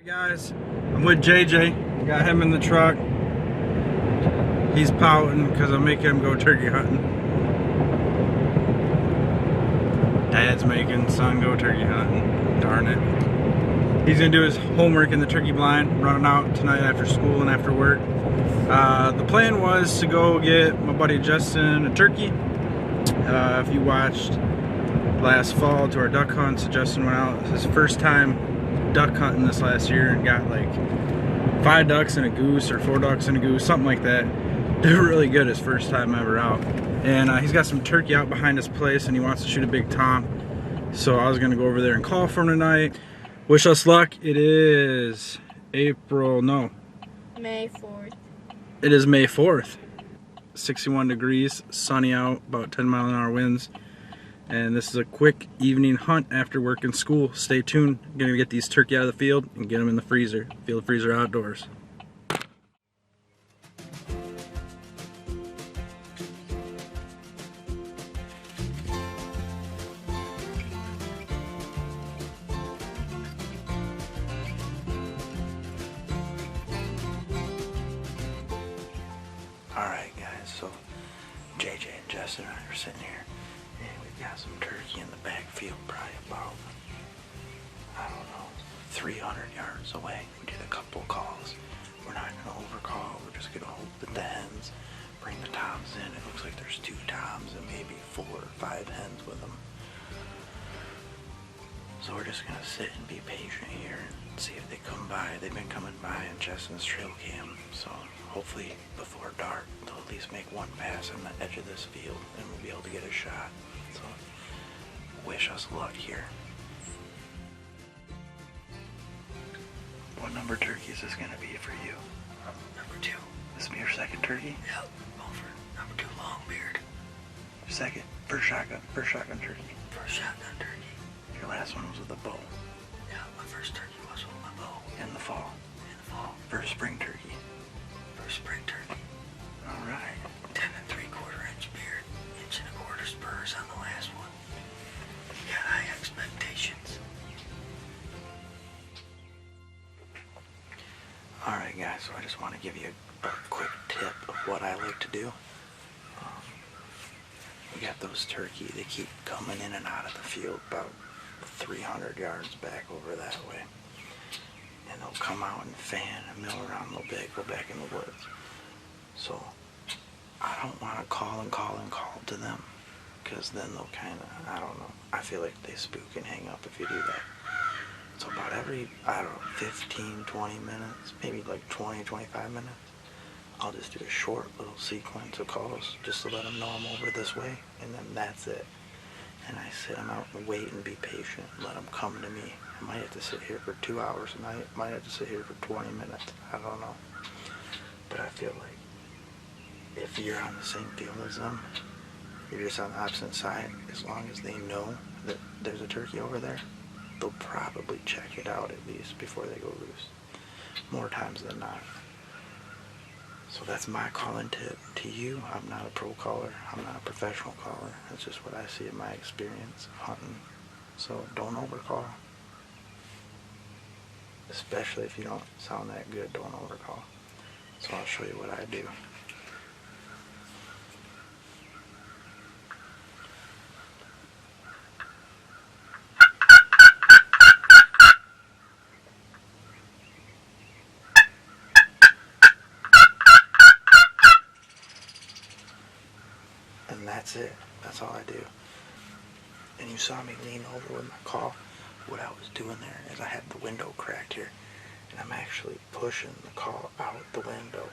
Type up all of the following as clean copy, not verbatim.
Hey guys, I'm with JJ. Got him in the truck. He's pouting because I'm making him go turkey hunting. Dad's making son go turkey hunting. Darn it. He's gonna do his homework in the turkey blind, running out tonight after school and after work. The plan was to go get my buddy Justin a turkey. If you watched last fall to our duck hunts, Justin went out. His first time duck hunting this last year and got like 5 ducks and a goose, or 4 ducks and a goose, something like that. Did really good his first time ever out. And he's got some turkey out behind his place and he wants to shoot a big tom. So I was gonna go over there and call for him tonight. Wish us luck. It is May 4th. It is May 4th. 61 degrees, sunny out, about 10-mile-an-hour winds. And this is a quick evening hunt after work and school. Stay tuned. I'm gonna get these turkey out of the field and get them in the freezer. Field freezer outdoors. Alright guys, so JJ and Jestin and I are sitting here. And we've got some turkey in the backfield, probably about, I don't know, 300 yards away. We did a couple calls. We're not going to overcall. We're just going to open the hens, bring the toms in. It looks like there's 2 toms and maybe 4 or 5 hens with them. So we're just going to sit and be patient here and see if they come by. They've been coming by in Justin's trail cam, so hopefully before dark they'll at least make one pass on the edge of this field and we'll be able to get a shot. So wish us luck here. What number turkey is this going to be for you? Number 2. This will be your second turkey? Yep, going for number 2 Longbeard. Second, first shotgun turkey. First shotgun turkey. Your last one was with a bow. Yeah, my first turkey was with my bow. In the fall. In the fall. First spring turkey. First spring turkey. Alright. 10 3/4 inch beard, 1 1/4 spurs on the last one. Got high expectations. Alright guys, so I just want to give you a quick tip of what I like to do. We got those turkey, they keep coming in and out of the field about 300 yards back over that way. And they'll come out and fan and mill around a little bit, go back in the woods. So I don't want to call to them, because then they'll kind of, I don't know, I feel like they spook and hang up if you do that. So about every, I don't know, 15, 20 minutes, maybe like 20, 25 minutes, I'll just do a short little sequence of calls just to let them know I'm over this way, and then that's it. And I sit them out and wait and be patient and let them come to me. I might have to sit here for 2 hours, and I might have to sit here for 20 minutes. I don't know. But I feel like if you're on the same field as them, you're just on the opposite side, as long as they know that there's a turkey over there, they'll probably check it out at least before they go loose. More times than not. So that's my calling tip to you. I'm not a pro caller. I'm not a professional caller. That's just what I see in my experience of hunting. So don't overcall. Especially if you don't sound that good, don't overcall. So I'll show you what I do. And that's it. That's all I do. And you saw me lean over with my call. What I was doing there is I had the window cracked here, and I'm actually pushing the call out the window,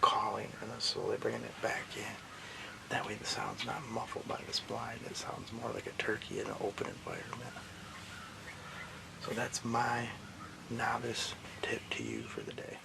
calling, and then slowly bringing it back in. That way the sound's not muffled by this blind. It sounds more like a turkey in an open environment. So that's my novice tip to you for the day.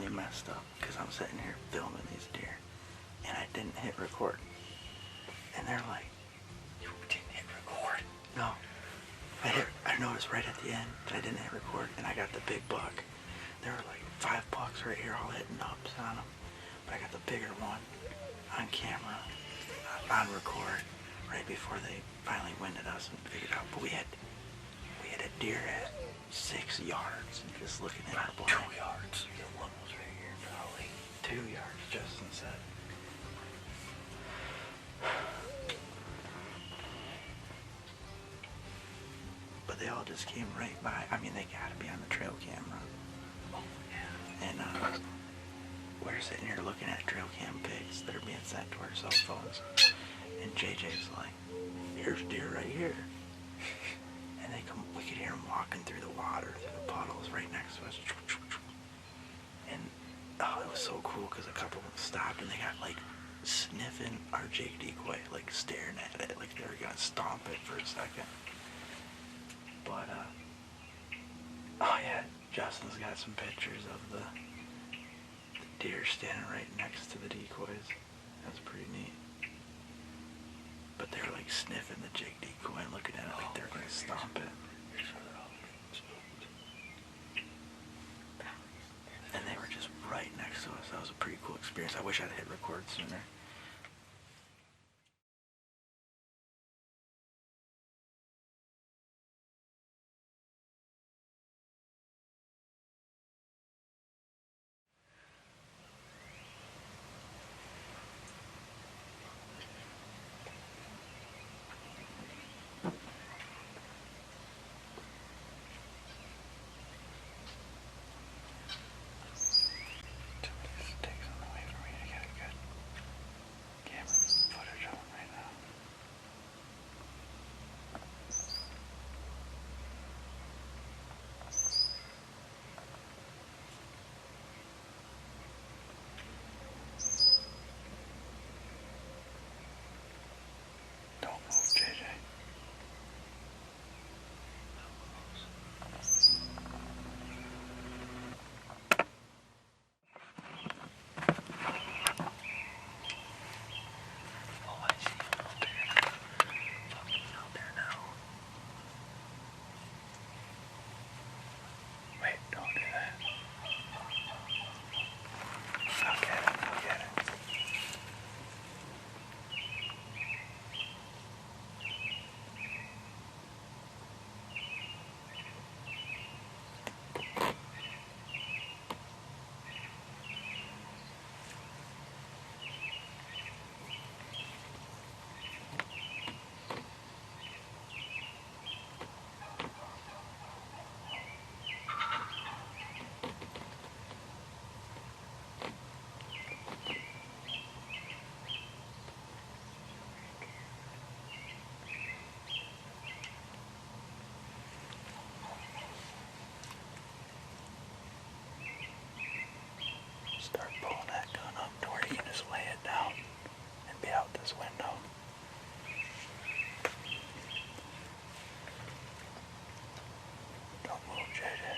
totally messed up because I'm sitting here filming these deer and I didn't hit record. And they're like, You didn't hit record? no. I noticed right at the end that I didn't hit record and I got the big buck. There were like 5 bucks right here all hitting ups on them. But I got the bigger one on camera, on record, right before they finally winded us and figured out. But we had a deer at 6 yards and just looking at our blind. 2 yards. The one was right here, probably. 2 yards, Justin said. But they all just came right by. I mean, they gotta be on the trail camera. Oh, yeah. And we're sitting here looking at trail cam pics that are being sent to our cell phones. And JJ's like, here's deer right here. And we could hear them walking through the water, through the puddles right next to us. And it was so cool because a couple of them stopped and they got like sniffing our jig decoy, like staring at it, like they were gonna stomp it for a second. But oh yeah, Justin's got some pictures of the deer standing right next to the decoys. That's pretty neat. But they were like sniffing the jig decoy and looking at it like they were gonna stomp it. Here's where they're all getting spooked. And they were just right next to us. That was a pretty cool experience. I wish I'd hit record sooner. Start pulling that gun up to where you can just lay it down and be out this window. Don't move, JJ.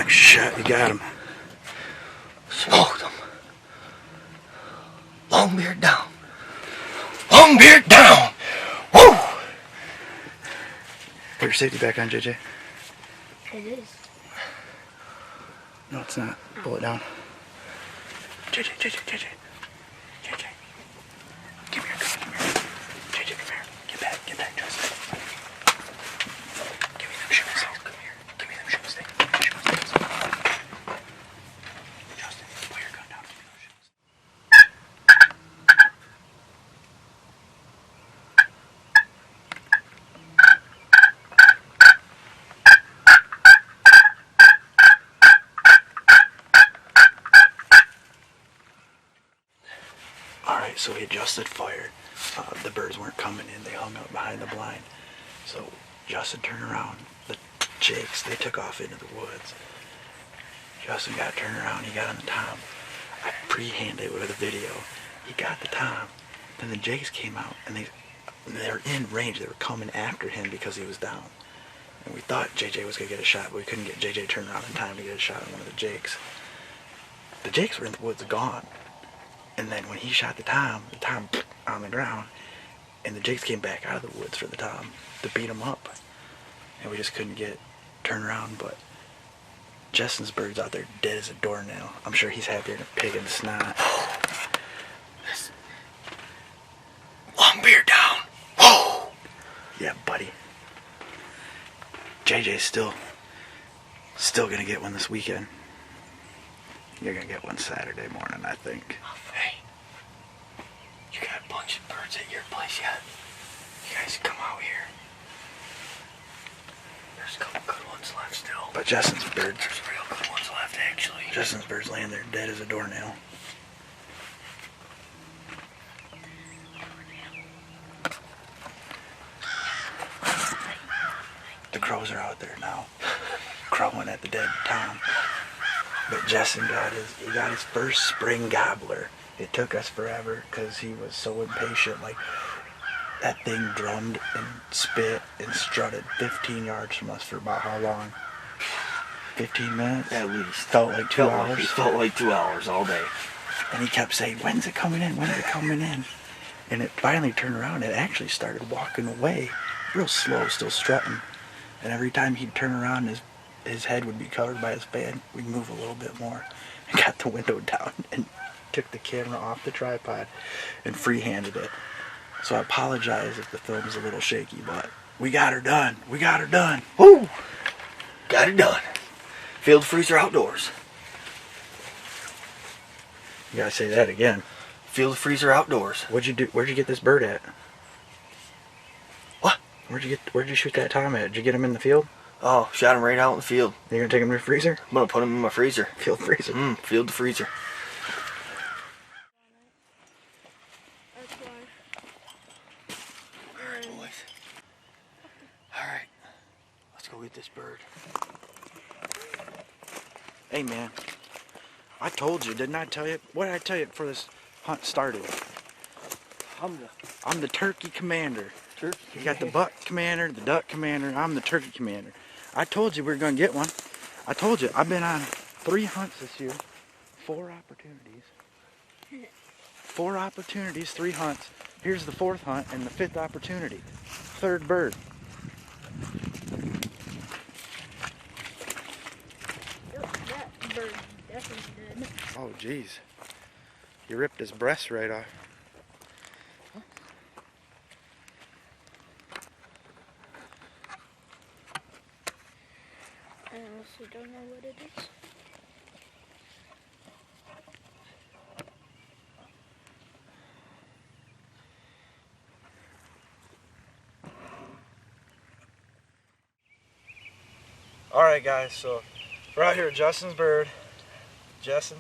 Next shot, you got him. Smoked him. Long beard down. Long beard down. Woo! Put your safety back on, JJ. It is. No, it's not. Pull it down. JJ. JJ. Give me your gun. Come here. JJ, come here. Get back, Justin. Give me them shoes. Come here. Give me them shoes. Justin, put your gun down. Give me those shoes. Alright, so we adjusted fire. The birds weren't coming in. They hung out behind the blind. So Justin turned around. The jakes, they took off into the woods. Justin got turned around. He got on the tom. I pre-handed it with a video. He got the tom. Then the jakes came out, and they were in range. They were coming after him because he was down. And we thought JJ was going to get a shot, but we couldn't get JJ turned around in time to get a shot on one of the jakes. The jakes were in the woods gone. And then when he shot the tom on the ground, and the jakes came back out of the woods for the tom to beat him up. And we just couldn't get turned around, but Justin's bird's out there dead as a doornail. I'm sure he's happier than a pig in the snot. Long beard down. Whoa! Yeah, buddy. JJ's still gonna get one this weekend. You're gonna get one Saturday morning, I think. Hey, you got a bunch of birds at your place yet? You guys come out here. There's a couple good ones left still. But Justin's bird, There's real good ones left, actually. Justin's bird's laying there dead as a doornail. The crows are out there now, crowing at the dead tom. But Justin got his first spring gobbler. It took us forever because he was so impatient. Like, that thing drummed and spit and strutted 15 yards from us for about how long? 15 minutes? At least. Felt like 2 hours. It felt like 2 hours all day. And he kept saying, when's it coming in? When's it coming in? And it finally turned around. It actually started walking away, real slow, still strutting. And every time he'd turn around, his head would be covered by his fan. We'd move a little bit more and got the window down and took the camera off the tripod and freehanded it. So I apologize if the film's a little shaky, but we got her done. We got her done. Woo! Got it done. Field freezer outdoors. You gotta say that again. Field freezer outdoors. What'd you do? Where'd you get this bird at? What? Where'd you shoot that tom at? Did you get him in the field? Oh, shot him right out in the field. You're gonna take him to the freezer? I'm gonna put him in my freezer. Field freezer. Field to freezer. Alright, boys. Alright. Let's go get this bird. Hey man, I told you, didn't I tell you? What did I tell you before this hunt started? I'm the turkey commander. Turkey? You got the buck commander, the duck commander, I'm the turkey commander. I told you we were going to get one. I told you, I've been on 3 hunts this year. 4 opportunities. 4 opportunities, 3 hunts. Here's the 4th hunt and the 5th opportunity. 3rd bird. That bird definitely did. Oh, jeez. You ripped his breast right off. I honestly don't know what it is. Alright guys, so we're out here with Justin's bird. Justin,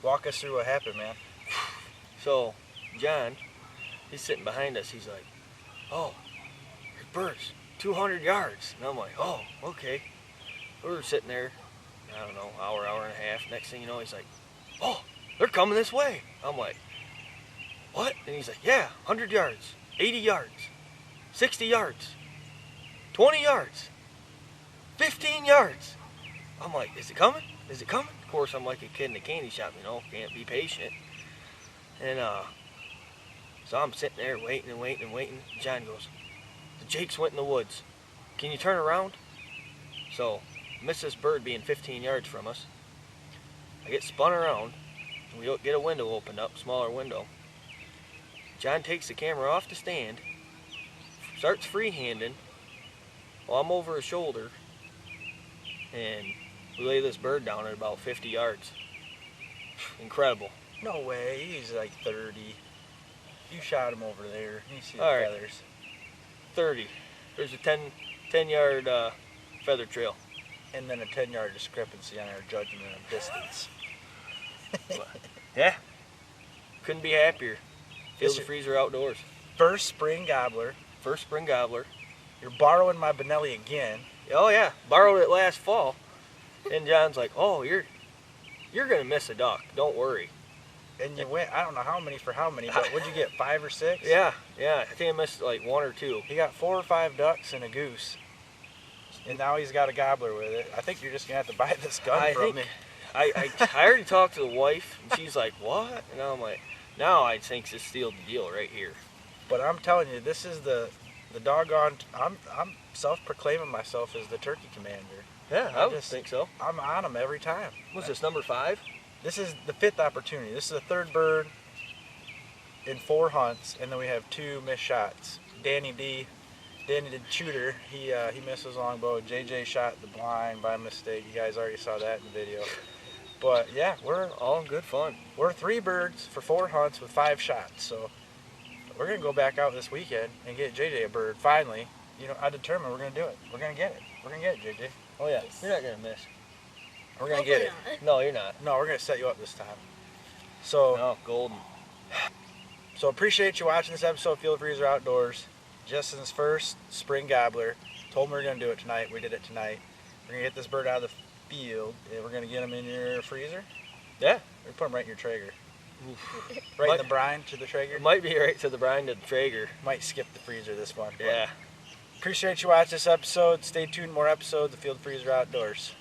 walk us through what happened, man. So, John, he's sitting behind us. He's like, oh, there's birds, 200 yards. And I'm like, oh, okay. We were sitting there, I don't know, hour and a half. Next thing you know, he's like, oh, they're coming this way. I'm like, what? And he's like, yeah, 100 yards, 80 yards, 60 yards, 20 yards, 15 yards. I'm like, is it coming? Is it coming? Of course, I'm like a kid in a candy shop, you know, can't be patient. And so I'm sitting there waiting and waiting and waiting. John goes, the jakes went in the woods. Can you turn around? So, miss this bird being 15 yards from us. I get spun around. We get a window opened up, smaller window. John takes the camera off the stand, starts freehanding while I'm over his shoulder, and we lay this bird down at about 50 yards. Incredible. No way, he's like 30. You shot him over there. You see the All right. feathers. 30. There's a 10-yard feather trail. And then a 10-yard discrepancy on our judgment of distance. Yeah. Couldn't be happier. Field Yes, of Freezer outdoors. First spring gobbler. First spring gobbler. You're borrowing my Benelli again. Oh yeah, borrowed it last fall. And John's like, oh, you're gonna miss a duck. Don't worry. And you went, I don't know how many for how many, but what'd you get, 5 or 6? Yeah. I think I missed like 1 or 2. He got 4 or 5 ducks and a goose. And now he's got a gobbler with it. I think you're just gonna have to buy this gun from me. I already talked to the wife, and she's like, what? And I'm like, now I think this sealed the deal right here. But I'm telling you, this is the doggone. I'm self-proclaiming myself as the turkey commander. Yeah, I would think so. I'm on them every time. What's this, number 5? This is the 5th opportunity. This is the 3rd bird in 4 hunts, and then we have 2 missed shots. Danny the shooter, he missed his longbow. JJ shot the blind by mistake. You guys already saw that in the video. But yeah, we're All good fun. 3 birds for 4 hunts with 5 shots. So we're gonna go back out this weekend and get JJ a bird. Finally, you know, I determined we're gonna do it. We're gonna get it. We're gonna get it, JJ. Oh yeah, you're not gonna miss. We're gonna get it. No, you're not. No, we're gonna set you up this time. So, No, golden. so appreciate you watching this episode of Field of Freezer Outdoors. Justin's first spring gobbler. Told him we were gonna do it tonight. We did it tonight. We're gonna get this bird out of the field, and we're gonna get him in your freezer. Yeah. Or put him right in your Traeger. Oof. Right in the brine to the Traeger. It might be right to the brine to the Traeger. Might skip the freezer this one. but Yeah. Appreciate you watching this episode. Stay tuned, more episodes of Field of Freezer Outdoors.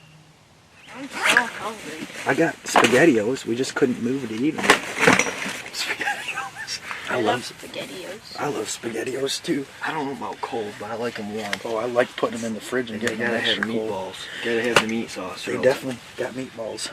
I'm so hungry. I got SpaghettiOs. We just couldn't move it to eat them. SpaghettiOs. I love SpaghettiOs. I love SpaghettiOs too. I don't know about cold, but I like them warm. Oh, I like putting them in the fridge and You getting them gotta have extra cold. meatballs. Gotta have the meat sauce. They definitely got meatballs.